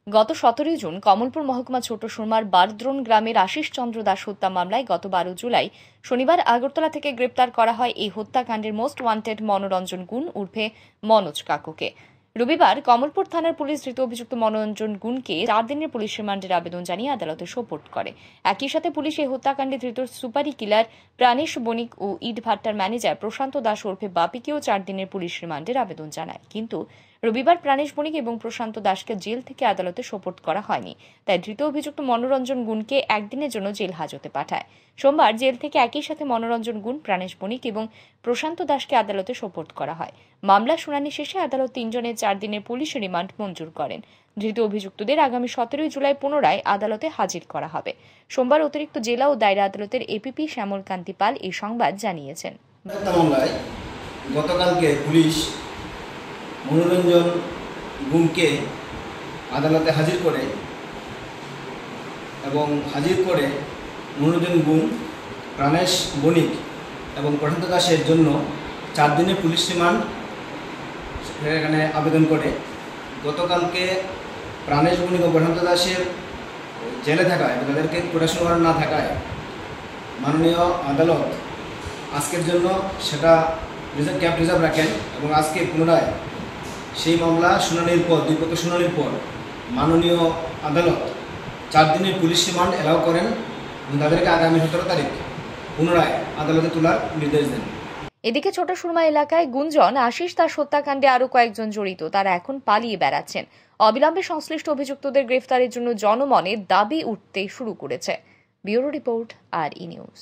গত 17 জুন কমলপুর মহকুমা ছোট সুরমার বারদ্রোন গ্রামের আশিস চন্দ্র দাস হত্যা মামলায় গত 12 জুলাই শনিবার আগরতলা থেকে গ্রেপ্তার করা হয় এই হত্যাকাণ্ডের মোস্ট ওয়ান্টেড মনোরঞ্জন গুণ উর্ফে মনোজ কাকুকে। রবিবার কমলপুর থানার পুলিশ ধৃত অভিযুক্ত মনোরঞ্জন গুণকে 4 দিনের পুলিশ রিমান্ডের আবেদন জানিয়ে আদালতে সোপর্দ করে। একই সাথে পুলিশ এই হত্যাকাণ্ডে ধৃত সুপারি কিলার প্রাণেশ বণিক ও ইট ভাট্টার ম্যানেজার প্রশান্ত দাস ওরফে বাপিকেও 4 দিনের পুলিশ রিমান্ডের আবেদন জানায়। কিন্তু রবিবার প্রাণেশ বণিক এবং প্রশান্ত দাসকে জেল থেকে আদালতে সোপর্দ করা হয়নি, তাই ধৃত অভিযুক্ত মনোরঞ্জন গুণকে একদিনের জন্য জেল হাজতে পাঠায়। সোমবার জেল থেকে একই সাথে মনোরঞ্জন গুণ, প্রাণেশ বণিক এবং প্রশান্ত দাসকে আদালতে সোপর্দ করা হয়। মামলা শুনানি শেষে আদালত 3 জনের 4 দিনের পুলিশ রিমান্ড মঞ্জুর করেন। ধৃত অভিযুক্তদের আগামী 17 জুলাই পুনরায় আদালতে হাজির করা হবে। সোমবার অতিরিক্ত জেলা ও দায়রা আদালতের এপিপি শ্যামল কান্তি পাল এই সংবাদ জানিয়েছেন। গতকালকে পুলিশ মনোরঞ্জন গুণকে আদালতে হাজির করে মনোরঞ্জন গুণ, প্রাণেশ বণিক এবং প্রশান্ত দাসের জন্য 4 দিনের পুলিশ রিমান্ড এখানে আবেদন করে। গতকালকে প্রাণেশ বণিক ও প্রশান্ত দাসের জেলে থাকায় এবং তাদেরকে প্রোটেকশন ওয়ারেন্ট না থাকায় মাননীয় আদালত আজকের জন্য সেটা ক্যাম্প রিজার্ভ রাখেন এবং আজকে পুনরায় সেই মামলা শুনানির পর 2 পক্ষ শুনানির পর মাননীয় আদালত 4 দিনের পুলিশ রিমান্ড এলাও করেন এবং তাদেরকে আগামী 17 তারিখ পুনরায় আদালতে তোলার নির্দেশ দেন। এদিকে ছোট সুরমা এলাকায় গুঞ্জন আশিস দাস হত্যাকাণ্ডে আরও কয়েকজন জড়িত, তারা এখন পালিয়ে বেড়াচ্ছেন। অবিলম্বে সংশ্লিষ্ট অভিযুক্তদের গ্রেফতারের জন্য জনমনে দাবি উঠতে শুরু করেছে। Bureau report, RE news.